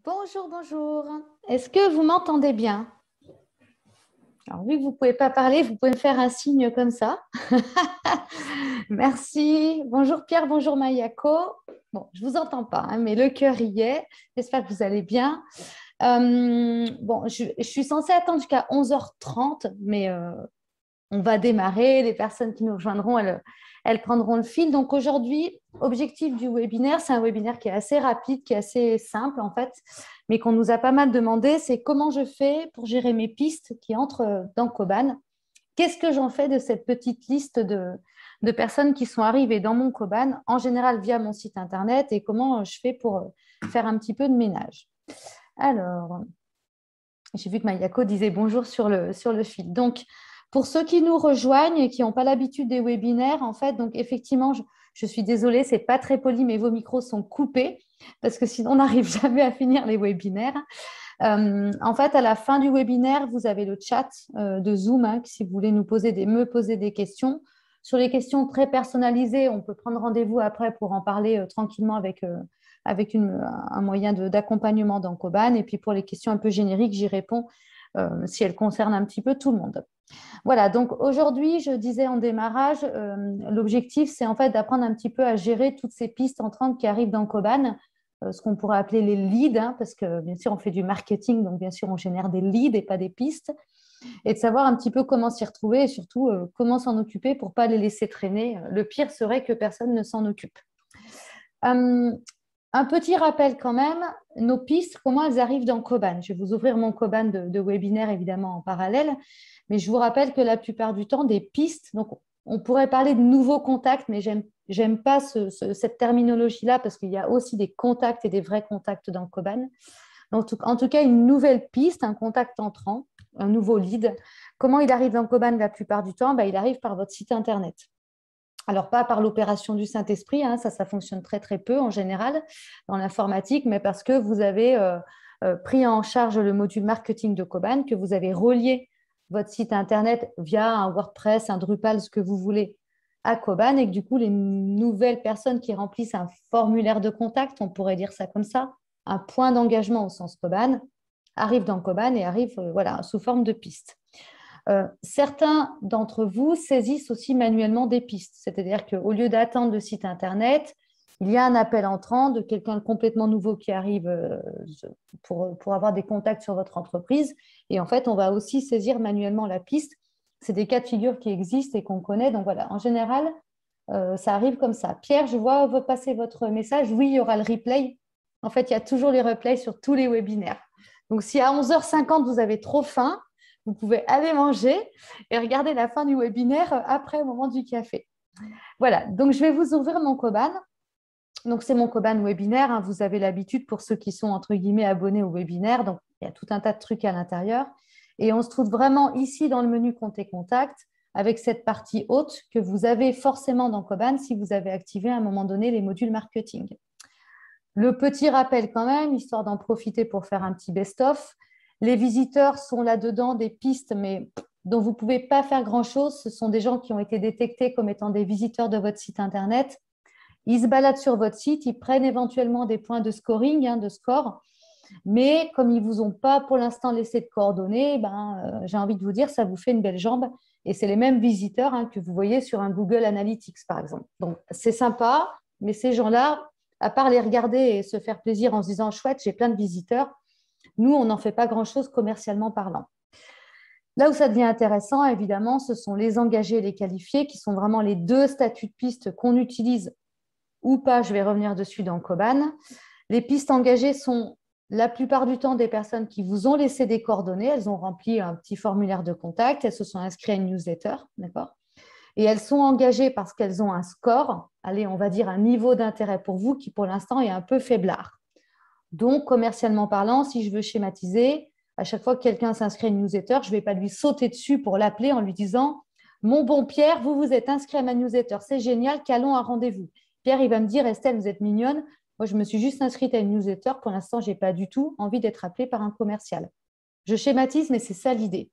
Bonjour, bonjour. Est-ce que vous m'entendez bien? Alors, vu que vous ne pouvez pas parler, vous pouvez me faire un signe comme ça. Merci. Bonjour Pierre, bonjour Mayako. Bon, je ne vous entends pas, hein, mais le cœur y est. J'espère que vous allez bien. Bon, je suis censée attendre jusqu'à 11h30, mais on va démarrer. Les personnes qui nous rejoindront, elles prendront le fil. Donc aujourd'hui, objectif du webinaire, c'est un webinaire qui est assez rapide, qui est assez simple en fait, mais qu'on nous a pas mal demandé, c'est comment je fais pour gérer mes pistes qui entrent dans Koban. Qu'est-ce que j'en fais de cette petite liste de personnes qui sont arrivées dans mon Koban, en général via mon site internet, et comment je fais pour faire un petit peu de ménage. Alors, j'ai vu que Mayako disait bonjour sur le fil. Donc, pour ceux qui nous rejoignent et qui n'ont pas l'habitude des webinaires, en fait, donc effectivement, je suis désolée, ce n'est pas très poli, mais vos micros sont coupés parce que sinon, on n'arrive jamais à finir les webinaires. En fait, à la fin du webinaire, vous avez le chat de Zoom, hein, si vous voulez me poser des questions. Sur les questions très personnalisées, on peut prendre rendez-vous après pour en parler tranquillement avec un moyen d'accompagnement dans Koban. Et puis pour les questions un peu génériques, j'y réponds si elles concernent un petit peu tout le monde. Voilà, donc aujourd'hui, je disais en démarrage, l'objectif, c'est en fait d'apprendre un petit peu à gérer toutes ces pistes entrantes qui arrivent dans Koban, ce qu'on pourrait appeler les leads, hein, parce que bien sûr, on fait du marketing, donc bien sûr, on génère des leads et pas des pistes, et de savoir un petit peu comment s'y retrouver et surtout comment s'en occuper pour ne pas les laisser traîner. Le pire serait que personne ne s'en occupe. Un petit rappel quand même, nos pistes, comment elles arrivent dans Koban. Je vais vous ouvrir mon Koban de webinaire évidemment en parallèle, mais je vous rappelle que la plupart du temps, des pistes, donc on pourrait parler de nouveaux contacts, mais j'aime pas cette terminologie-là parce qu'il y a aussi des contacts et des vrais contacts dans Koban. Donc, en tout cas, une nouvelle piste, un contact entrant, un nouveau lead. Comment il arrive dans Koban la plupart du temps? Il arrive par votre site internet. Alors, pas par l'opération du Saint-Esprit, hein, ça fonctionne très, très peu en général dans l'informatique, mais parce que vous avez pris en charge le module marketing de Koban, que vous avez relié votre site internet via un WordPress, un Drupal, ce que vous voulez, à Koban, et que du coup, les nouvelles personnes qui remplissent un formulaire de contact, on pourrait dire ça comme ça, un point d'engagement au sens Koban, arrivent dans Koban et arrivent voilà, sous forme de piste. Certains d'entre vous saisissent aussi manuellement des pistes, c'est-à-dire qu'au lieu d'attendre le site internet, il y a un appel entrant de quelqu'un de complètement nouveau qui arrive pour avoir des contacts sur votre entreprise. Et en fait, on va aussi saisir manuellement la piste. C'est des cas de figure qui existent et qu'on connaît. Donc voilà, en général, ça arrive comme ça. Pierre, je vois passer votre message. Oui, il y aura le replay. En fait, il y a toujours les replays sur tous les webinaires. Donc si à 11h50, vous avez trop faim, vous pouvez aller manger et regarder la fin du webinaire après au moment du café. Voilà, donc je vais vous ouvrir mon Koban. Donc, c'est mon Koban webinaire. Hein. Vous avez l'habitude pour ceux qui sont, entre guillemets, abonnés au webinaire. Donc, il y a tout un tas de trucs à l'intérieur. Et on se trouve vraiment ici dans le menu Compte et Contact avec cette partie haute que vous avez forcément dans Koban si vous avez activé à un moment donné les modules marketing. Le petit rappel quand même, histoire d'en profiter pour faire un petit best-of. Les visiteurs sont là-dedans des pistes, mais dont vous ne pouvez pas faire grand-chose. Ce sont des gens qui ont été détectés comme étant des visiteurs de votre site Internet. Ils se baladent sur votre site, ils prennent éventuellement des points de scoring, hein, de score, mais comme ils ne vous ont pas pour l'instant laissé de coordonnées, j'ai envie de vous dire, ça vous fait une belle jambe. Et c'est les mêmes visiteurs hein, que vous voyez sur un Google Analytics, par exemple. Donc, c'est sympa, mais ces gens-là, à part les regarder et se faire plaisir en se disant « chouette, j'ai plein de visiteurs », nous, on n'en fait pas grand-chose commercialement parlant. Là où ça devient intéressant, évidemment, ce sont les engagés et les qualifiés, qui sont vraiment les deux statuts de piste qu'on utilise ou pas, je vais revenir dessus dans Koban. Les pistes engagées sont la plupart du temps des personnes qui vous ont laissé des coordonnées, elles ont rempli un petit formulaire de contact, elles se sont inscrites à une newsletter, d'accord ? Et elles sont engagées parce qu'elles ont un score, allez, on va dire un niveau d'intérêt pour vous qui pour l'instant est un peu faiblard. Donc, commercialement parlant, si je veux schématiser, à chaque fois que quelqu'un s'inscrit à une newsletter, je ne vais pas lui sauter dessus pour l'appeler en lui disant « Mon bon Pierre, vous vous êtes inscrit à ma newsletter, c'est génial, calons un rendez-vous. » Pierre, il va me dire « Estelle, vous êtes mignonne. Moi, je me suis juste inscrite à une newsletter. Pour l'instant, je n'ai pas du tout envie d'être appelée par un commercial. » Je schématise, mais c'est ça l'idée.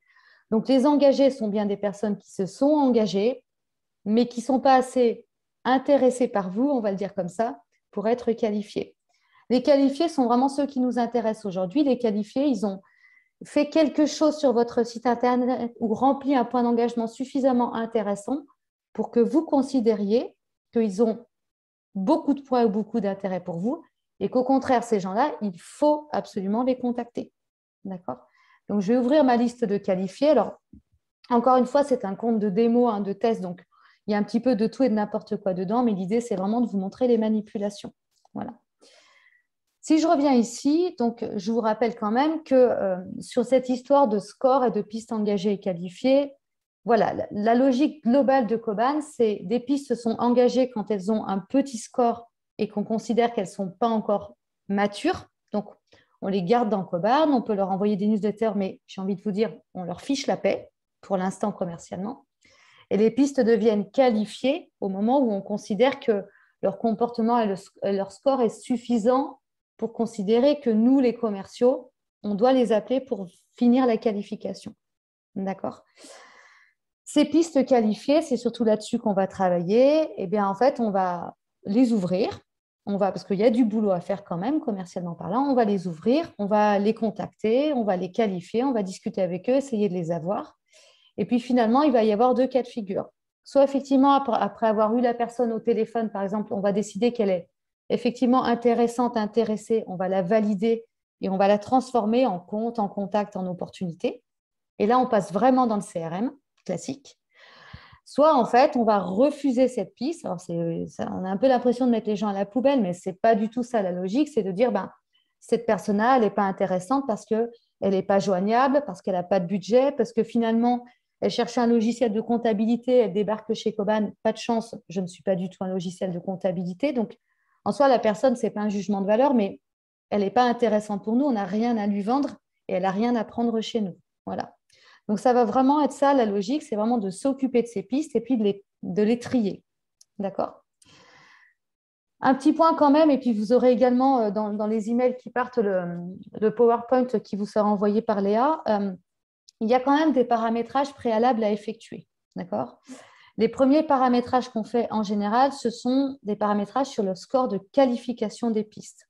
Donc, les engagés sont bien des personnes qui se sont engagées, mais qui ne sont pas assez intéressées par vous, on va le dire comme ça, pour être qualifiées. Les qualifiés sont vraiment ceux qui nous intéressent aujourd'hui. Les qualifiés, ils ont fait quelque chose sur votre site Internet ou rempli un point d'engagement suffisamment intéressant pour que vous considériez qu'ils ont beaucoup de points ou beaucoup d'intérêt pour vous et qu'au contraire, ces gens-là, il faut absolument les contacter. D'accord? Donc, je vais ouvrir ma liste de qualifiés. Alors, encore une fois, c'est un compte de démo, de test, donc il y a un petit peu de tout et de n'importe quoi dedans, mais l'idée, c'est vraiment de vous montrer les manipulations. Voilà. Si je reviens ici, donc je vous rappelle quand même que sur cette histoire de score et de pistes engagées et qualifiées, voilà, la logique globale de Koban, c'est des pistes sont engagées quand elles ont un petit score et qu'on considère qu'elles ne sont pas encore matures. Donc, on les garde dans Koban, on peut leur envoyer des newsletters, mais j'ai envie de vous dire, on leur fiche la paix pour l'instant commercialement. Et les pistes deviennent qualifiées au moment où on considère que leur comportement et leur score est suffisant pour considérer que nous, les commerciaux, on doit les appeler pour finir la qualification. D'accord? Ces pistes qualifiées, c'est surtout là-dessus qu'on va travailler. Eh bien, en fait, on va les ouvrir. Parce qu'il y a du boulot à faire quand même, commercialement parlant. On va les ouvrir, on va les contacter, on va les qualifier, on va discuter avec eux, essayer de les avoir. Et puis finalement, il va y avoir 2 cas de figure. Soit effectivement, après avoir eu la personne au téléphone, par exemple, on va décider qu'elle est effectivement intéressante, intéressée, on va la valider et on va la transformer en compte, en contact, en opportunité. Et là, on passe vraiment dans le CRM classique. Soit en fait, on va refuser cette piste. Alors, on a un peu l'impression de mettre les gens à la poubelle, mais ce n'est pas du tout ça la logique. C'est de dire, cette personne-là, elle n'est pas intéressante parce qu'elle n'est pas joignable, parce qu'elle n'a pas de budget, parce que finalement, elle cherche un logiciel de comptabilité, elle débarque chez Koban, pas de chance, je ne suis pas du tout un logiciel de comptabilité. Donc, en soi, la personne, ce n'est pas un jugement de valeur, mais elle n'est pas intéressante pour nous, on n'a rien à lui vendre et elle n'a rien à prendre chez nous. Voilà. Donc, ça va vraiment être ça, la logique, c'est vraiment de s'occuper de ces pistes et puis de les trier. D'accord? Un petit point quand même, et puis vous aurez également dans les emails qui partent le PowerPoint qui vous sera envoyé par Léa, il y a quand même des paramétrages préalables à effectuer. D'accord? Les premiers paramétrages qu'on fait en général, ce sont des paramétrages sur le score de qualification des pistes.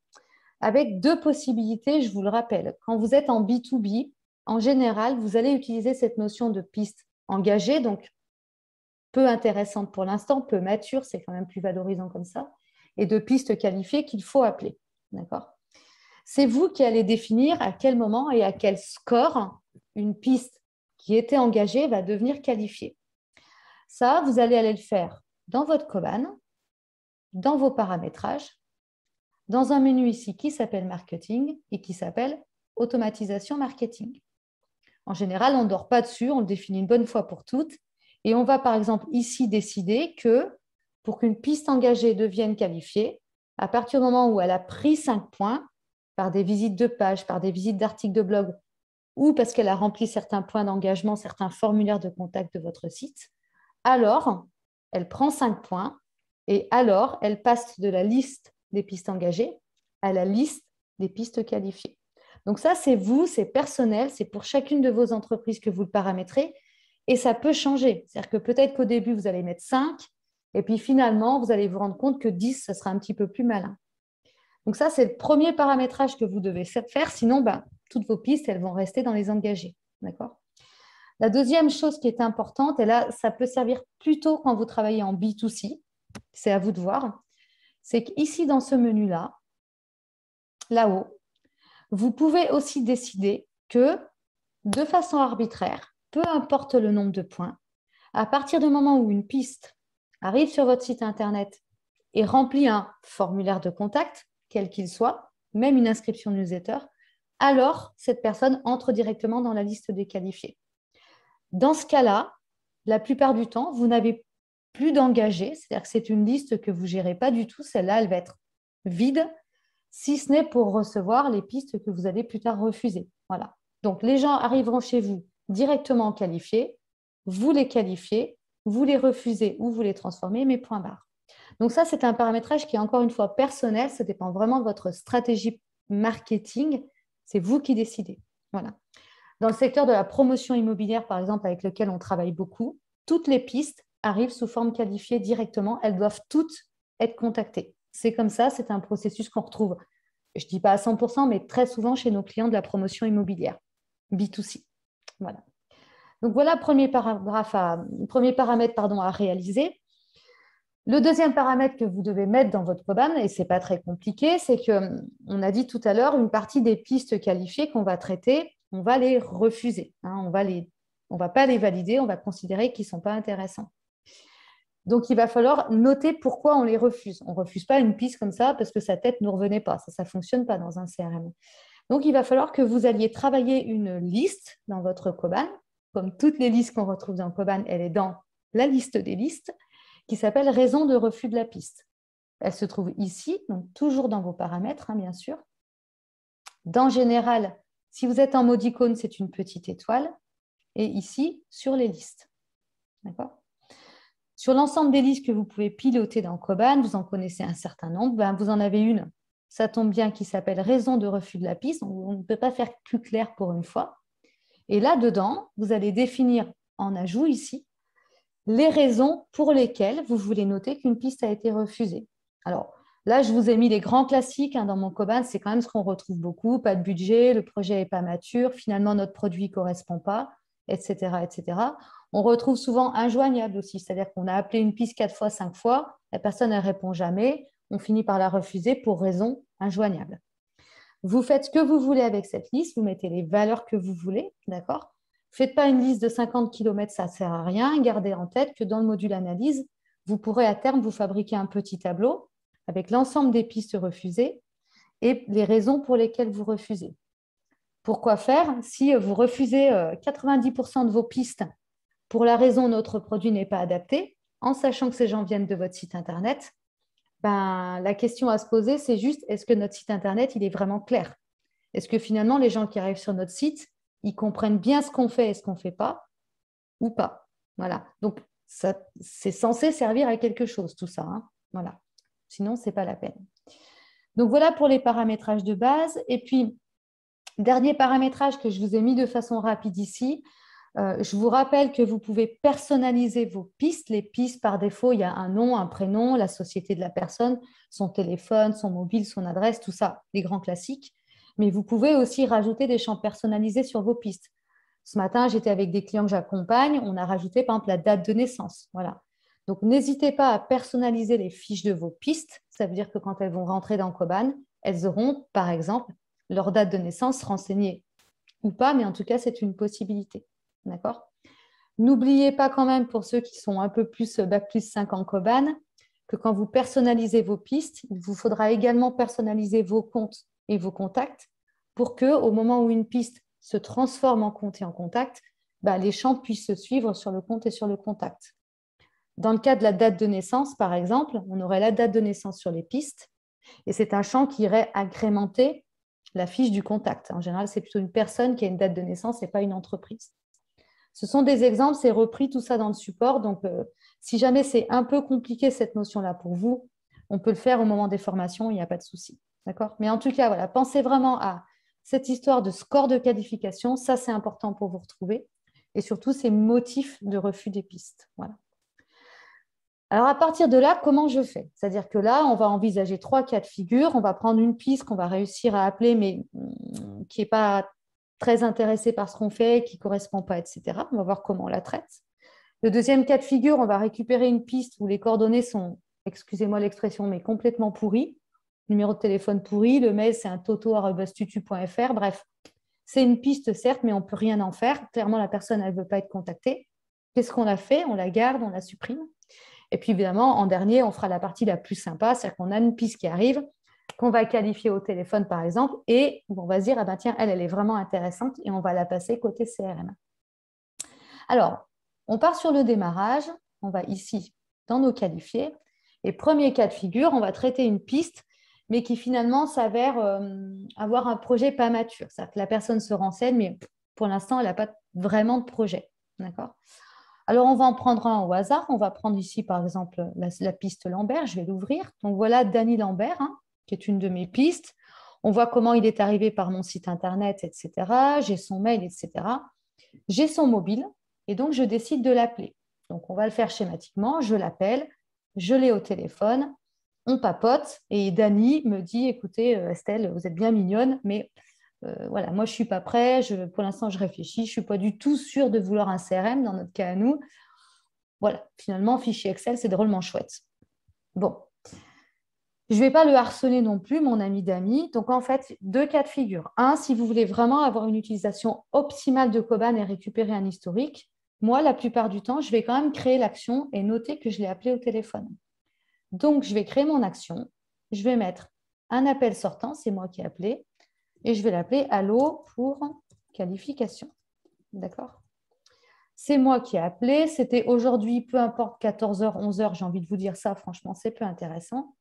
Avec 2 possibilités, je vous le rappelle. Quand vous êtes en B2B, en général, vous allez utiliser cette notion de piste engagée, donc peu intéressante pour l'instant, peu mature, c'est quand même plus valorisant comme ça, et de pistes qualifiées qu'il faut appeler. D'accord? C'est vous qui allez définir à quel moment et à quel score une piste qui était engagée va devenir qualifiée. Ça, vous allez aller le faire dans votre Koban, dans vos paramétrages, dans un menu ici qui s'appelle Marketing et qui s'appelle Automatisation Marketing. En général, on ne dort pas dessus, on le définit une bonne fois pour toutes. Et on va par exemple ici décider que pour qu'une piste engagée devienne qualifiée, à partir du moment où elle a pris 5 points par des visites de page, par des visites d'articles de blog ou parce qu'elle a rempli certains points d'engagement, certains formulaires de contact de votre site, alors elle prend 5 points et alors elle passe de la liste des pistes engagées à la liste des pistes qualifiées. Donc ça, c'est vous, c'est personnel, c'est pour chacune de vos entreprises que vous le paramétrez et ça peut changer. C'est-à-dire que peut-être qu'au début, vous allez mettre 5 et puis finalement, vous allez vous rendre compte que 10, ça sera un petit peu plus malin. Donc ça, c'est le premier paramétrage que vous devez faire. Sinon, toutes vos pistes, elles vont rester dans les engagés. D'accord ? La deuxième chose qui est importante, et là, ça peut servir plutôt quand vous travaillez en B2C, c'est à vous de voir, c'est qu'ici, dans ce menu-là, là-haut, vous pouvez aussi décider que, de façon arbitraire, peu importe le nombre de points, à partir du moment où une piste arrive sur votre site Internet et remplit un formulaire de contact, quel qu'il soit, même une inscription newsletter, alors cette personne entre directement dans la liste des qualifiés. Dans ce cas-là, la plupart du temps, vous n'avez plus d'engagés, c'est-à-dire que c'est une liste que vous ne gérez pas du tout, celle-là, elle va être vide, si ce n'est pour recevoir les pistes que vous allez plus tard refuser. Voilà. Donc, les gens arriveront chez vous directement qualifiés, vous les qualifiez, vous les refusez ou vous les transformez, mais point barre. Donc ça, c'est un paramétrage qui est encore une fois personnel, ça dépend vraiment de votre stratégie marketing, c'est vous qui décidez. Voilà. Dans le secteur de la promotion immobilière, par exemple, avec lequel on travaille beaucoup, toutes les pistes arrivent sous forme qualifiée directement, elles doivent toutes être contactées. C'est comme ça, c'est un processus qu'on retrouve je ne dis pas à 100%, mais très souvent chez nos clients de la promotion immobilière, B2C. Voilà. Donc voilà, premier paramètre à réaliser. Le deuxième paramètre que vous devez mettre dans votre Koban, et ce n'est pas très compliqué, c'est qu'on a dit tout à l'heure, une partie des pistes qualifiées qu'on va traiter, on va les refuser. Hein, on va pas les valider, on va considérer qu'ils ne sont pas intéressants. Donc, il va falloir noter pourquoi on les refuse. On ne refuse pas une piste comme ça parce que sa tête ne nous revenait pas. Ça ne fonctionne pas dans un CRM. Donc, il va falloir que vous alliez travailler une liste dans votre Koban. Comme toutes les listes qu'on retrouve dans Koban, elle est dans la liste des listes qui s'appelle raison de refus de la piste. Elle se trouve ici, donc toujours dans vos paramètres, hein, bien sûr. Dans général, si vous êtes en mode icône, c'est une petite étoile. Et ici, sur les listes. D'accord ? Sur l'ensemble des listes que vous pouvez piloter dans Koban, vous en connaissez un certain nombre, ben vous en avez une, ça tombe bien, qui s'appelle raison de refus de la piste. On ne peut pas faire plus clair pour une fois. Et là-dedans, vous allez définir en ajout ici les raisons pour lesquelles vous voulez noter qu'une piste a été refusée. Alors là, je vous ai mis les grands classiques hein, dans mon Koban, c'est quand même ce qu'on retrouve beaucoup, pas de budget, le projet n'est pas mature, finalement notre produit ne correspond pas, etc., etc. On retrouve souvent injoignable aussi, c'est-à-dire qu'on a appelé une piste 4 fois, 5 fois, la personne ne répond jamais, on finit par la refuser pour raison injoignable. Vous faites ce que vous voulez avec cette liste, vous mettez les valeurs que vous voulez, d'accord ? Faites pas une liste de 50 km, ça ne sert à rien. Gardez en tête que dans le module analyse, vous pourrez à terme vous fabriquer un petit tableau avec l'ensemble des pistes refusées et les raisons pour lesquelles vous refusez. Pourquoi faire si vous refusez 90% de vos pistes pour la raison notre produit n'est pas adapté, en sachant que ces gens viennent de votre site Internet, ben, la question à se poser, c'est juste, est-ce que notre site Internet, il est vraiment clair? Est-ce que finalement, les gens qui arrivent sur notre site, ils comprennent bien ce qu'on fait et ce qu'on ne fait pas ou pas? Voilà. Donc, c'est censé servir à quelque chose, tout ça. Hein. Voilà. Sinon, ce n'est pas la peine. Donc, voilà pour les paramétrages de base. Et puis, dernier paramétrage que je vous ai mis de façon rapide ici, je vous rappelle que vous pouvez personnaliser vos pistes. Les pistes, par défaut, il y a un nom, un prénom, la société de la personne, son téléphone, son mobile, son adresse, tout ça, les grands classiques. Mais vous pouvez aussi rajouter des champs personnalisés sur vos pistes. Ce matin, j'étais avec des clients que j'accompagne, on a rajouté par exemple la date de naissance. Voilà. Donc, n'hésitez pas à personnaliser les fiches de vos pistes. Ça veut dire que quand elles vont rentrer dans Koban, elles auront, par exemple, leur date de naissance renseignée ou pas, mais en tout cas, c'est une possibilité. D'accord ? N'oubliez pas quand même, pour ceux qui sont un peu plus Bac plus 5 en Koban, que quand vous personnalisez vos pistes, il vous faudra également personnaliser vos comptes et vos contacts pour qu'au moment où une piste se transforme en compte et en contact, bah, les champs puissent se suivre sur le compte et sur le contact. Dans le cas de la date de naissance, par exemple, on aurait la date de naissance sur les pistes et c'est un champ qui irait agrémenter la fiche du contact. En général, c'est plutôt une personne qui a une date de naissance et pas une entreprise. Ce sont des exemples, c'est repris tout ça dans le support. Donc, si jamais c'est un peu compliqué cette notion-là pour vous, on peut le faire au moment des formations, il n'y a pas de souci. D'accord ? Mais en tout cas, voilà, pensez vraiment à cette histoire de score de qualification. Ça, c'est important pour vous retrouver. Et surtout, ces motifs de refus des pistes. Voilà. Alors, à partir de là, comment je fais? C'est-à-dire que là, on va envisager 3 cas de figure. On va prendre une piste qu'on va réussir à appeler, mais qui n'est pas très intéressé par ce qu'on fait, qui ne correspond pas, etc. On va voir comment on la traite. Le deuxième cas de figure, on va récupérer une piste où les coordonnées sont, excusez-moi l'expression, mais complètement pourries. Numéro de téléphone pourri, le mail, c'est un toto@tutu.fr. Bref, c'est une piste, certes, mais on ne peut rien en faire. Clairement, la personne, elle ne veut pas être contactée. Qu'est-ce qu'on a fait? On la garde, on la supprime. Et puis, évidemment, en dernier, on fera la partie la plus sympa, c'est-à-dire qu'on a une piste qui arrive, qu'on va qualifier au téléphone, par exemple, et on va se dire, ah ben tiens, elle est vraiment intéressante, et on va la passer côté CRM. Alors, on part sur le démarrage, on va ici dans nos qualifiés, et premier cas de figure, on va traiter une piste, mais qui finalement s'avère avoir un projet pas mature. C'est-à-dire que la personne se renseigne, mais pour l'instant, elle n'a pas vraiment de projet. D'accord ? Alors, on va en prendre un au hasard. On va prendre ici, par exemple, la piste Lambert. Je vais l'ouvrir. Donc, voilà Dany Lambert, hein, qui est une de mes pistes. On voit comment il est arrivé par mon site Internet, etc. J'ai son mail, etc. J'ai son mobile et donc, je décide de l'appeler. Donc, on va le faire schématiquement. Je l'appelle, je l'ai au téléphone on papote et Dany me dit, écoutez, Estelle, vous êtes bien mignonne, mais voilà, moi, je ne suis pas prêt. Pour l'instant, je réfléchis. Je ne suis pas du tout sûre de vouloir un CRM dans notre cas à nous. Voilà, finalement, fichier Excel, c'est drôlement chouette. Bon, je ne vais pas le harceler non plus, mon ami Dany. Donc, en fait, deux cas de figure. Un, si vous voulez vraiment avoir une utilisation optimale de Koban et récupérer un historique, moi, la plupart du temps, je vais quand même créer l'action et noter que je l'ai appelé au téléphone. Donc, je vais créer mon action. Je vais mettre un appel sortant, c'est moi qui ai appelé, et je vais l'appeler Allô pour qualification. D'accord? C'est moi qui ai appelé. C'était aujourd'hui, peu importe, 14h, 11h, j'ai envie de vous dire ça, franchement, c'est peu intéressant.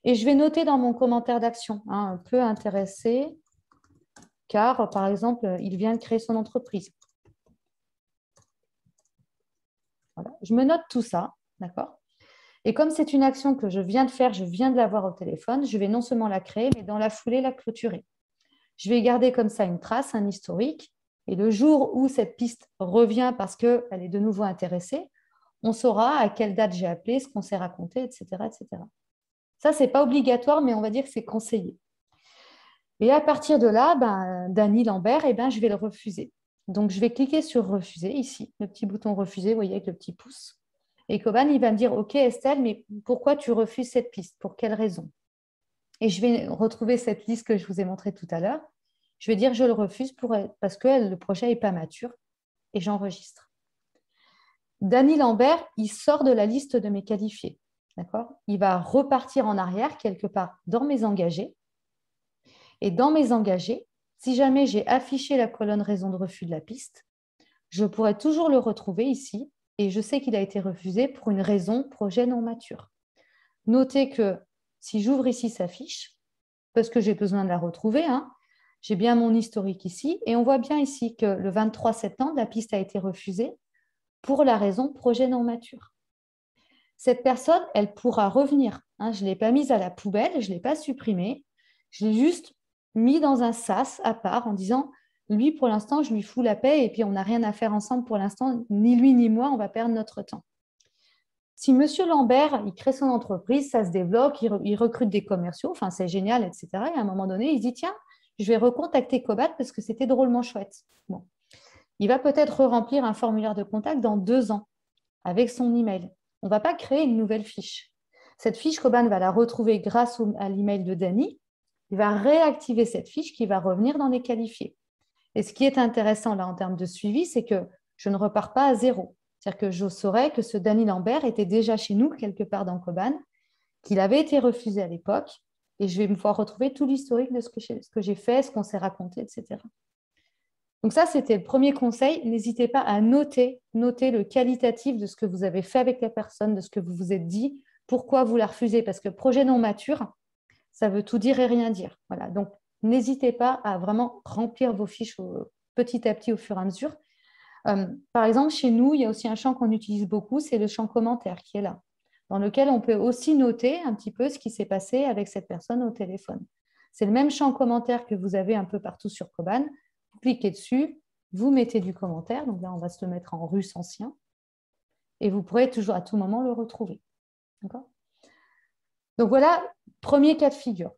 Et je vais noter dans mon commentaire d'action, hein, peu intéressé, car, par exemple, il vient de créer son entreprise. Voilà. Je me note tout ça, d'accord? Et comme c'est une action que je viens de faire, je viens de l'avoir au téléphone, je vais non seulement la créer, mais dans la foulée, la clôturer. Je vais garder comme ça une trace, un historique. Et le jour où cette piste revient parce qu'elle est de nouveau intéressée, on saura à quelle date j'ai appelé, ce qu'on s'est raconté, etc., etc. Ça, ce n'est pas obligatoire, mais on va dire que c'est conseillé. Et à partir de là, Dany Lambert, je vais le refuser. Donc, je vais cliquer sur refuser ici, le petit bouton refuser, vous voyez, avec le petit pouce. Et Koban, il va me dire, OK, Estelle, mais pourquoi tu refuses cette piste? Pour quelle raison? Et je vais retrouver cette liste que je vous ai montrée tout à l'heure. Je vais dire je le refuse parce que le projet n'est pas mature et j'enregistre. Dany Lambert, il sort de la liste de mes qualifiés. D'accord? Il va repartir en arrière quelque part dans mes engagés. Et dans mes engagés, si jamais j'ai affiché la colonne raison de refus de la piste, je pourrais toujours le retrouver ici et je sais qu'il a été refusé pour une raison projet non mature. Notez que si j'ouvre ici sa fiche, parce que j'ai besoin de la retrouver, hein, j'ai bien mon historique ici et on voit bien ici que le 23 septembre, la piste a été refusée pour la raison projet non mature. Cette personne, elle pourra revenir. Hein, je ne l'ai pas mise à la poubelle, je ne l'ai pas supprimée, je l'ai juste mis dans un sas à part en disant, lui, pour l'instant, je lui fous la paix et puis on n'a rien à faire ensemble pour l'instant, ni lui ni moi, on va perdre notre temps. Si M. Lambert, il crée son entreprise, ça se développe, il recrute des commerciaux, enfin c'est génial, etc. Et à un moment donné, il se dit, tiens, je vais recontacter Koban parce que c'était drôlement chouette. Bon. Il va peut-être remplir un formulaire de contact dans 2 ans avec son email. On ne va pas créer une nouvelle fiche. Cette fiche, Koban va la retrouver grâce à l'email de Dany. Il va réactiver cette fiche qui va revenir dans les qualifiés. Et ce qui est intéressant là en termes de suivi, c'est que je ne repars pas à zéro. C'est-à-dire que je saurais que ce Dany Lambert était déjà chez nous, quelque part dans Koban, qu'il avait été refusé à l'époque, et je vais me pouvoir retrouver tout l'historique de ce que j'ai fait, ce qu'on s'est raconté, etc. Donc ça, c'était le premier conseil. N'hésitez pas à noter le qualitatif de ce que vous avez fait avec la personne, de ce que vous vous êtes dit, pourquoi vous la refusez, parce que projet non mature, ça veut tout dire et rien dire. Voilà. Donc, n'hésitez pas à vraiment remplir vos fiches petit à petit au fur et à mesure. Par exemple, chez nous, il y a aussi un champ qu'on utilise beaucoup, c'est le champ commentaire qui est là, dans lequel on peut aussi noter un petit peu ce qui s'est passé avec cette personne au téléphone. C'est le même champ commentaire que vous avez un peu partout sur Koban. Vous cliquez dessus, vous mettez du commentaire, donc là, on va se le mettre en russe ancien, et vous pourrez toujours à tout moment le retrouver. D'accord ? Donc voilà, premier cas de figure.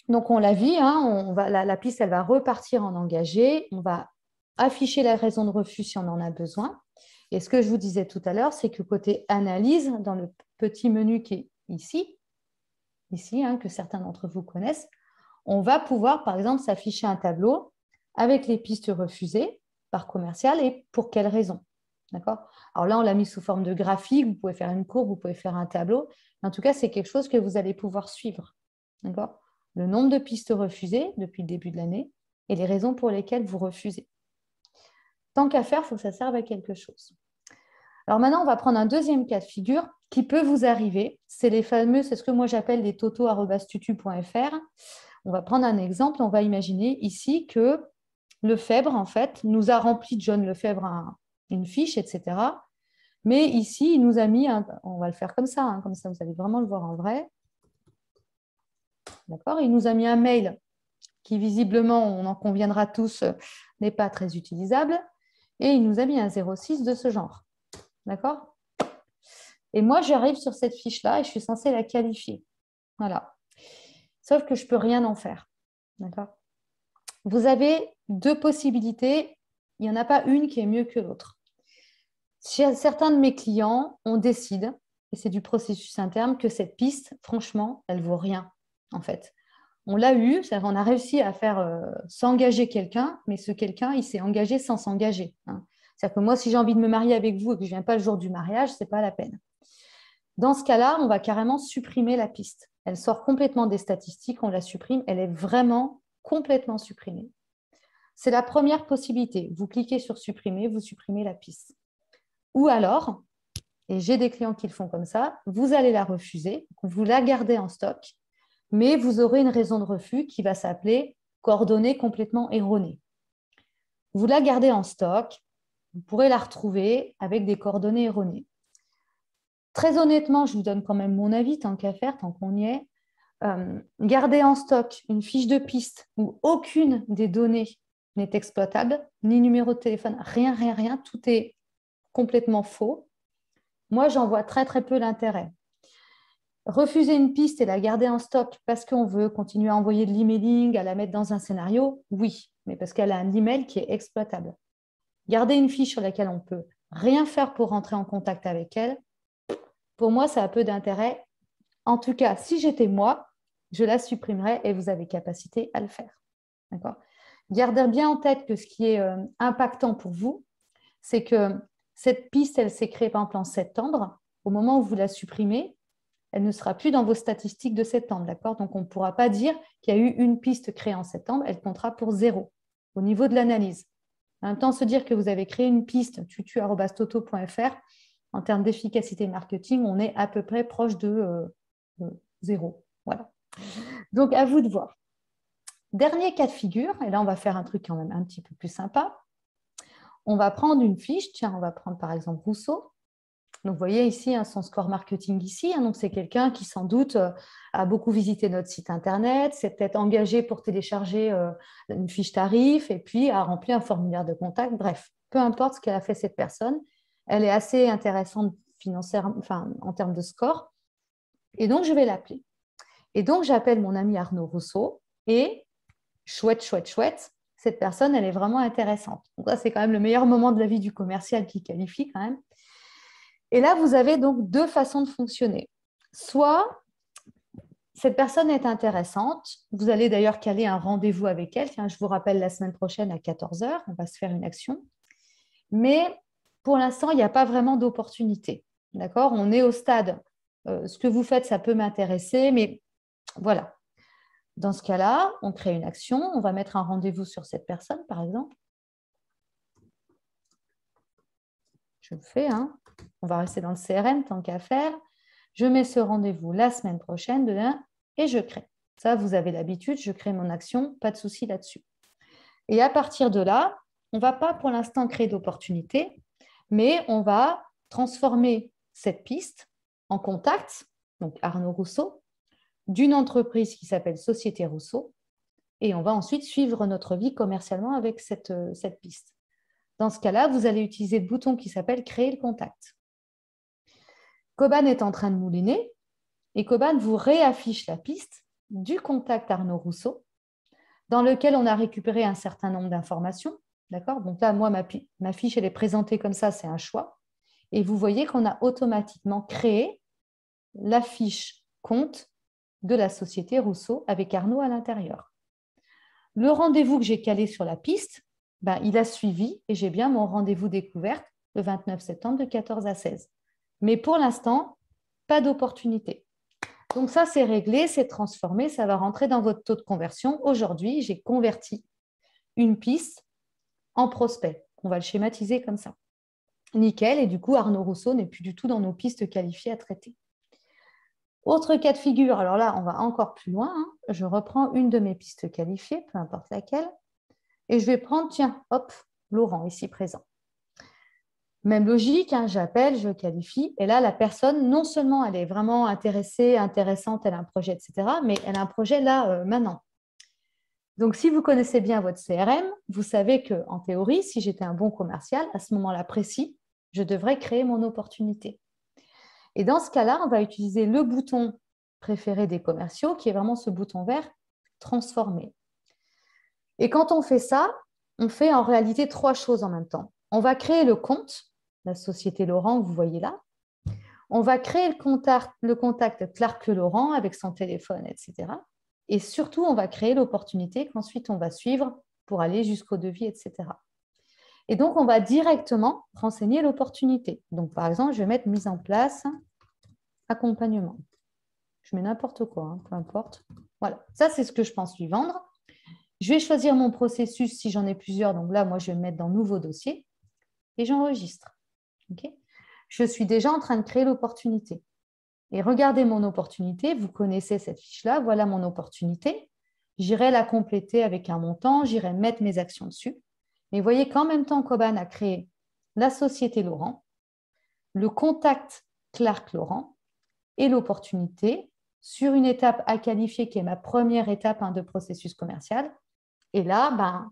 Donc on l'a vu, hein, la piste, elle va repartir en engagé, on va afficher la raison de refus si on en a besoin. Et ce que je vous disais tout à l'heure, c'est que côté analyse, dans le petit menu qui est ici hein, que certains d'entre vous connaissent, on va pouvoir, par exemple, s'afficher un tableau avec les pistes refusées par commercial et pour quelles raisons. D'accord ? Alors là, on l'a mis sous forme de graphique, vous pouvez faire une courbe, vous pouvez faire un tableau. En tout cas, c'est quelque chose que vous allez pouvoir suivre. D'accord ? Le nombre de pistes refusées depuis le début de l'année et les raisons pour lesquelles vous refusez. Tant qu'à faire, il faut que ça serve à quelque chose. Alors maintenant, on va prendre un deuxième cas de figure qui peut vous arriver. C'est ce que moi j'appelle les toto@tutu.fr. On va prendre un exemple. On va imaginer ici que Lefebvre, en fait, nous a rempli, John Lefebvre, une fiche, etc. Mais ici, il nous a mis, on va le faire comme ça vous allez vraiment le voir en vrai. D'accord ? Il nous a mis un mail qui visiblement, on en conviendra tous, n'est pas très utilisable. Et il nous a mis un 06 de ce genre. D'accord ? Et moi, j'arrive sur cette fiche-là et je suis censée la qualifier. Voilà. Sauf que je ne peux rien en faire. D'accord? Vous avez deux possibilités. Il n'y en a pas une qui est mieux que l'autre. Chez certains de mes clients, on décide, et c'est du processus interne, que cette piste, franchement, elle ne vaut rien, en fait. On l'a eu, c'est-à-dire qu'on a réussi à faire s'engager quelqu'un, mais ce quelqu'un, il s'est engagé sans s'engager. Hein. C'est-à-dire que moi, si j'ai envie de me marier avec vous et que je ne viens pas le jour du mariage, ce n'est pas la peine. Dans ce cas-là, on va carrément supprimer la piste. Elle sort complètement des statistiques, on la supprime, elle est vraiment complètement supprimée. C'est la première possibilité. Vous cliquez sur supprimer, vous supprimez la piste. Ou alors, et j'ai des clients qui le font comme ça, vous allez la refuser, vous la gardez en stock, mais vous aurez une raison de refus qui va s'appeler coordonnées complètement erronées. Vous la gardez en stock, vous pourrez la retrouver avec des coordonnées erronées. Très honnêtement, je vous donne quand même mon avis, tant qu'à faire, tant qu'on y est. Garder en stock une fiche de piste où aucune des données n'est exploitable, ni numéro de téléphone, rien, tout est complètement faux. Moi, j'en vois très peu l'intérêt. Refuser une piste et la garder en stock parce qu'on veut continuer à envoyer de l'emailing, à la mettre dans un scénario, oui, mais parce qu'elle a un email qui est exploitable. Garder une fiche sur laquelle on ne peut rien faire pour rentrer en contact avec elle, pour moi, ça a peu d'intérêt. En tout cas, si j'étais moi, je la supprimerais et vous avez capacité à le faire. D'accord ? Gardez bien en tête que ce qui est impactant pour vous, c'est que cette piste, elle s'est créée par exemple en septembre. Au moment où vous la supprimez, elle ne sera plus dans vos statistiques de septembre. D'accord ? Donc, on ne pourra pas dire qu'il y a eu une piste créée en septembre. Elle comptera pour 0 au niveau de l'analyse. En même temps, se dire que vous avez créé une piste tutu@toto.fr, en termes d'efficacité marketing, on est à peu près proche de 0. Voilà. Donc, à vous de voir. Dernier cas de figure, et là, on va faire un truc quand même un petit peu plus sympa. On va prendre une fiche. Tiens, on va prendre par exemple Rousseau. Donc, vous voyez ici son score marketing ici. Donc, c'est quelqu'un qui, sans doute, a beaucoup visité notre site Internet, s'est peut-être engagé pour télécharger une fiche tarif et puis a rempli un formulaire de contact. Bref, peu importe ce qu'elle a fait cette personne, elle est assez intéressante financièrement, enfin, en termes de score. Et donc, je vais l'appeler. Et donc, j'appelle mon ami Arnaud Rousseau et chouette, cette personne, elle est vraiment intéressante. Donc, ça, c'est quand même le meilleur moment de la vie du commercial qui qualifie quand même. Et là, vous avez donc deux façons de fonctionner. Soit cette personne est intéressante, vous allez d'ailleurs caler un rendez-vous avec elle. Tiens, je vous rappelle la semaine prochaine à 14 h, on va se faire une action. Mais pour l'instant, il n'y a pas vraiment d'opportunité. D'accord ? On est au stade. Ce que vous faites, ça peut m'intéresser, mais voilà. Dans ce cas-là, on crée une action, on va mettre un rendez-vous sur cette personne, par exemple. Je le fais, hein. On va rester dans le CRM tant qu'à faire. Je mets ce rendez-vous la semaine prochaine demain et je crée. Ça, vous avez l'habitude, je crée mon action, pas de souci là-dessus. Et à partir de là, on ne va pas pour l'instant créer d'opportunité, mais on va transformer cette piste en contact, donc Arnaud Rousseau, d'une entreprise qui s'appelle Société Rousseau, et on va ensuite suivre notre vie commercialement avec cette piste. Dans ce cas-là, vous allez utiliser le bouton qui s'appelle « Créer le contact ». Coban est en train de mouliner et Coban vous réaffiche la piste du contact Arnaud Rousseau dans lequel on a récupéré un certain nombre d'informations. D'accord ? Donc là, moi, ma fiche, elle est présentée comme ça, c'est un choix. Et vous voyez qu'on a automatiquement créé la fiche compte de la société Rousseau avec Arnaud à l'intérieur. Le rendez-vous que j'ai calé sur la piste, il a suivi et j'ai bien mon rendez-vous découverte le 29 septembre de 14 à 16. Mais pour l'instant, pas d'opportunité. Donc ça, c'est réglé, c'est transformé, ça va rentrer dans votre taux de conversion. Aujourd'hui, j'ai converti une piste en prospect. On va le schématiser comme ça. Nickel, et du coup, Arnaud Rousseau n'est plus du tout dans nos pistes qualifiées à traiter. Autre cas de figure, alors là, on va encore plus loin. Hein. Je reprends une de mes pistes qualifiées, peu importe laquelle, et je vais prendre, tiens, hop, Laurent, ici présent. Même logique, hein, j'appelle, je qualifie, et là, la personne, non seulement elle est vraiment intéressée, intéressante, elle a un projet, etc., mais elle a un projet là, maintenant. Donc, si vous connaissez bien votre CRM, vous savez qu'en théorie, si j'étais un bon commercial, à ce moment-là précis, je devrais créer mon opportunité. Et dans ce cas-là, on va utiliser le bouton préféré des commerciaux, qui est vraiment ce bouton vert « Transformer ». Et quand on fait ça, on fait en réalité 3 choses en même temps. On va créer le compte, la société Laurent, vous voyez là. On va créer le contact Clark Laurent avec son téléphone, etc. Et surtout, on va créer l'opportunité qu'ensuite on va suivre pour aller jusqu'au devis, etc. Et donc, on va directement renseigner l'opportunité. Donc, par exemple, je vais mettre mise en place, accompagnement. Je mets n'importe quoi, hein, peu importe. Voilà, ça, c'est ce que je pense lui vendre. Je vais choisir mon processus si j'en ai plusieurs. Donc là, moi, je vais me mettre dans nouveau dossier et j'enregistre. Okay, je suis déjà en train de créer l'opportunité. Et regardez mon opportunité. Vous connaissez cette fiche-là. Voilà mon opportunité. J'irai la compléter avec un montant. J'irai mettre mes actions dessus. Mais vous voyez qu'en même temps, Coban a créé la société Laurent, le contact Clark Laurent et l'opportunité sur une étape à qualifier qui est ma première étape de processus commercial. Et là,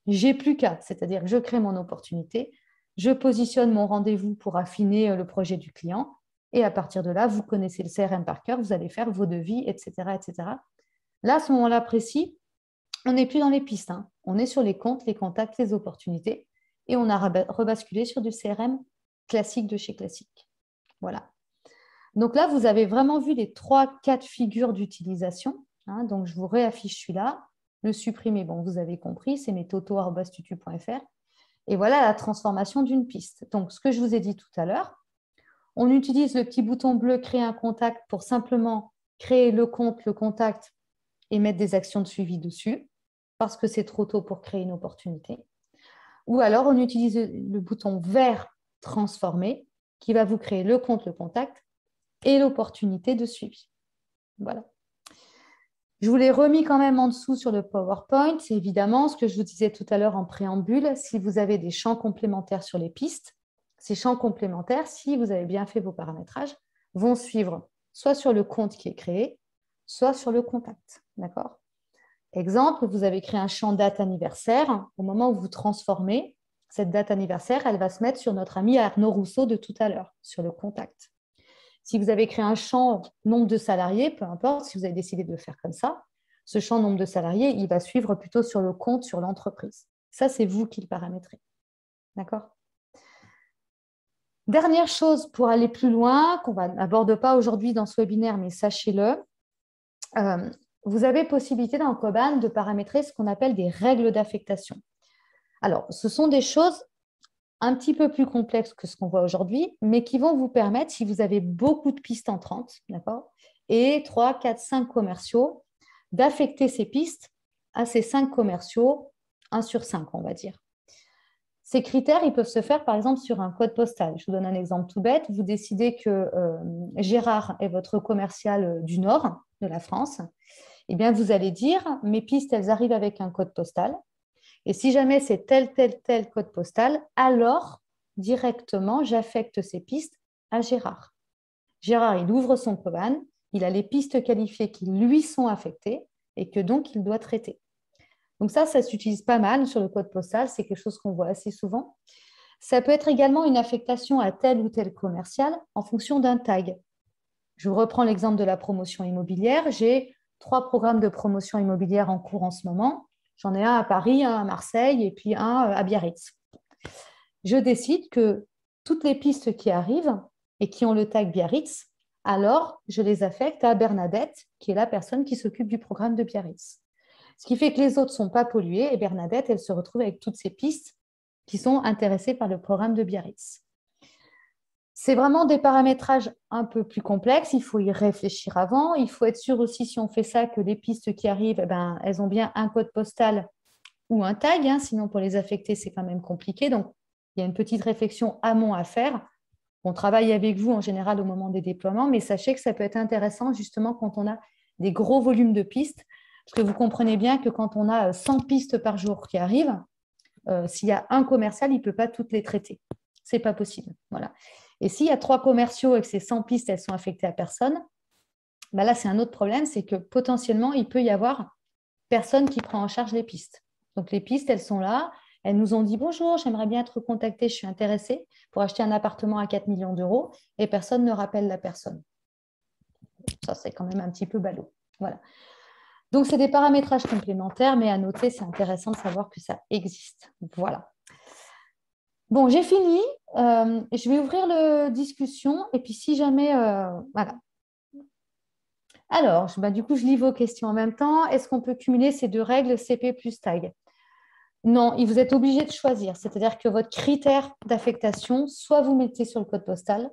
j'ai plus qu'à, c'est-à-dire que je crée mon opportunité, je positionne mon rendez-vous pour affiner le projet du client et à partir de là, vous connaissez le CRM par cœur, vous allez faire vos devis, etc. etc. Là, à ce moment-là précis, on n'est plus dans les pistes, hein. On est sur les comptes, les contacts, les opportunités et on a rebasculé sur du CRM classique de chez Classique. Voilà. Donc là, vous avez vraiment vu les 3 cas de figure d'utilisation. Hein. Donc, je vous réaffiche celui-là. Le supprimer, bon, vous avez compris, c'est mes toto@tutu.fr. Et voilà la transformation d'une piste. Donc, ce que je vous ai dit tout à l'heure, on utilise le petit bouton bleu « Créer un contact » pour simplement créer le compte, le contact et mettre des actions de suivi dessus parce que c'est trop tôt pour créer une opportunité. Ou alors, on utilise le bouton vert « Transformer » qui va vous créer le compte, le contact et l'opportunité de suivi. Voilà. Je vous l'ai remis quand même en dessous sur le PowerPoint. C'est évidemment ce que je vous disais tout à l'heure en préambule. Si vous avez des champs complémentaires sur les pistes, ces champs complémentaires, si vous avez bien fait vos paramétrages, vont suivre soit sur le compte qui est créé, soit sur le contact. D'accord ? Exemple, vous avez créé un champ date anniversaire. Au moment où vous transformez, cette date anniversaire, elle va se mettre sur notre ami Arnaud Rousseau de tout à l'heure, sur le contact. Si vous avez créé un champ nombre de salariés, peu importe, si vous avez décidé de le faire comme ça, ce champ nombre de salariés, il va suivre plutôt sur le compte, sur l'entreprise. Ça, c'est vous qui le paramétrez. D'accord ? Dernière chose pour aller plus loin, qu'on n'aborde pas aujourd'hui dans ce webinaire, mais sachez-le, vous avez possibilité dans Coban de paramétrer ce qu'on appelle des règles d'affectation. Alors, ce sont des choses un petit peu plus complexes que ce qu'on voit aujourd'hui, mais qui vont vous permettre, si vous avez beaucoup de pistes entrantes, d'accord, et 3, 4, 5 commerciaux, d'affecter ces pistes à ces 5 commerciaux, 1 sur 5, on va dire. Ces critères, ils peuvent se faire, par exemple, sur un code postal. Je vous donne un exemple tout bête. Vous décidez que Gérard est votre commercial du Nord de la France. Eh bien, vous allez dire, mes pistes, elles arrivent avec un code postal. Et si jamais c'est tel code postal, alors directement, j'affecte ces pistes à Gérard. Gérard, il ouvre son Coban, il a les pistes qualifiées qui lui sont affectées et que donc il doit traiter. Donc ça s'utilise pas mal sur le code postal, c'est quelque chose qu'on voit assez souvent. Ça peut être également une affectation à tel ou tel commercial en fonction d'un tag. Je vous reprends l'exemple de la promotion immobilière. J'ai 3 programmes de promotion immobilière en cours en ce moment. J'en ai un à Paris, un à Marseille et puis un à Biarritz. Je décide que toutes les pistes qui arrivent et qui ont le tag Biarritz, alors je les affecte à Bernadette, qui est la personne qui s'occupe du programme de Biarritz. Ce qui fait que les autres ne sont pas pollués et Bernadette, elle se retrouve avec toutes ces pistes qui sont intéressées par le programme de Biarritz. C'est vraiment des paramétrages un peu plus complexes, il faut y réfléchir avant, il faut être sûr aussi si on fait ça que les pistes qui arrivent, elles ont bien un code postal ou un tag, hein, sinon pour les affecter c'est quand même compliqué, donc il y a une petite réflexion amont à faire. On travaille avec vous en général au moment des déploiements, mais sachez que ça peut être intéressant justement quand on a des gros volumes de pistes, parce que vous comprenez bien que quand on a 100 pistes par jour qui arrivent, s'il y a un commercial, il ne peut pas toutes les traiter. Ce n'est pas possible. Voilà. Et s'il y a 3 commerciaux et que ces 100 pistes, elles sont affectées à personne, là, c'est un autre problème, c'est que potentiellement, il peut y avoir personne qui prend en charge les pistes. Donc, les pistes, elles sont là. Elles nous ont dit « Bonjour, j'aimerais bien être contactée, je suis intéressée pour acheter un appartement à 4 millions d'euros » et personne ne rappelle la personne. Ça, c'est quand même un petit peu ballot. Voilà. Donc, c'est des paramétrages complémentaires, mais à noter, c'est intéressant de savoir que ça existe. Voilà. Bon, j'ai fini. Je vais ouvrir la discussion. Et puis, si jamais... voilà. Alors, du coup, je lis vos questions en même temps. Est-ce qu'on peut cumuler ces deux règles CP plus tag? Non, vous êtes obligé de choisir. C'est-à-dire que votre critère d'affectation, soit vous mettez sur le code postal,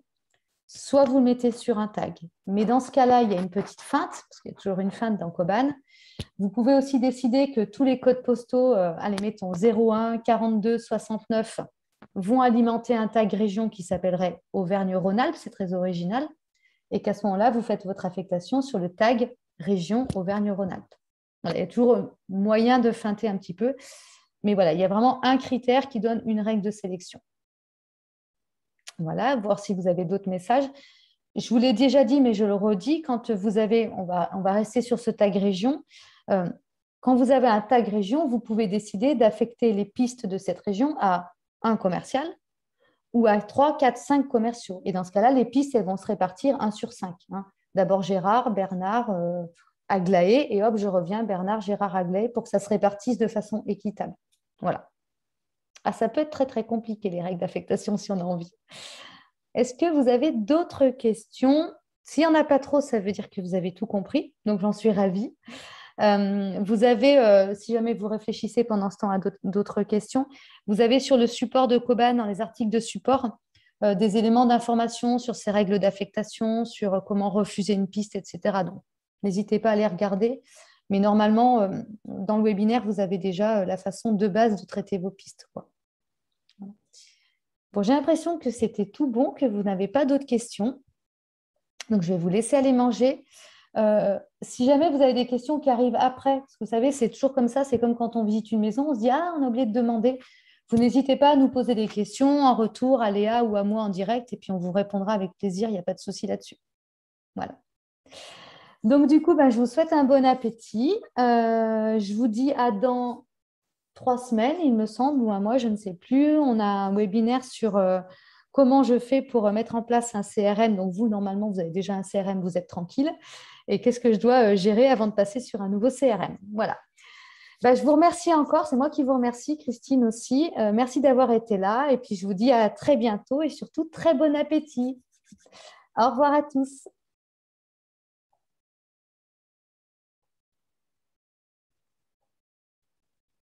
soit vous le mettez sur un tag. Mais dans ce cas-là, il y a une petite feinte, parce qu'il y a toujours une feinte dans Koban. Vous pouvez aussi décider que tous les codes postaux, allez, mettons 01, 42, 69, vont alimenter un tag région qui s'appellerait Auvergne-Rhône-Alpes. C'est très original. Et qu'à ce moment-là, vous faites votre affectation sur le tag région Auvergne-Rhône-Alpes. Voilà, il y a toujours moyen de feinter un petit peu. Mais voilà, il y a vraiment un critère qui donne une règle de sélection. Voilà, voir si vous avez d'autres messages. Je vous l'ai déjà dit, mais je le redis, quand vous avez, on va rester sur ce tag région. Quand vous avez un tag région, vous pouvez décider d'affecter les pistes de cette région à un commercial ou à 3, 4, 5 commerciaux. Et dans ce cas-là, les pistes, elles vont se répartir 1 sur 5. D'abord Gérard, Bernard, Aglaé, et hop, je reviens, Bernard, Gérard, Aglaé, pour que ça se répartisse de façon équitable. Voilà. Ah, ça peut être très, très compliqué, les règles d'affectation, si on a envie. Est-ce que vous avez d'autres questions? S'il n'y en a pas trop, ça veut dire que vous avez tout compris, donc j'en suis ravie. Vous avez, si jamais vous réfléchissez pendant ce temps à d'autres questions, vous avez sur le support de Koban, dans les articles de support, des éléments d'information sur ces règles d'affectation, sur comment refuser une piste, etc. Donc, n'hésitez pas à les regarder. Mais normalement, dans le webinaire, vous avez déjà la façon de base de traiter vos pistes, quoi. Bon, j'ai l'impression que c'était tout bon, que vous n'avez pas d'autres questions. Donc, je vais vous laisser aller manger. Si jamais vous avez des questions qui arrivent après, parce que vous savez, c'est toujours comme ça, c'est comme quand on visite une maison, on se dit « Ah, on a oublié de demander ». Vous n'hésitez pas à nous poser des questions en retour à Léa ou à moi en direct, et puis on vous répondra avec plaisir, il n'y a pas de souci là-dessus. Voilà. Donc, du coup, je vous souhaite un bon appétit. Je vous dis à dans 3 semaines, il me semble, ou un mois, je ne sais plus. On a un webinaire sur comment je fais pour mettre en place un CRM. Donc, vous, normalement, vous avez déjà un CRM, vous êtes tranquille. Et qu'est-ce que je dois gérer avant de passer sur un nouveau CRM? Voilà. Je vous remercie encore. C'est moi qui vous remercie, Christine aussi. Merci d'avoir été là. Et puis, je vous dis à très bientôt et surtout, très bon appétit. Au revoir à tous.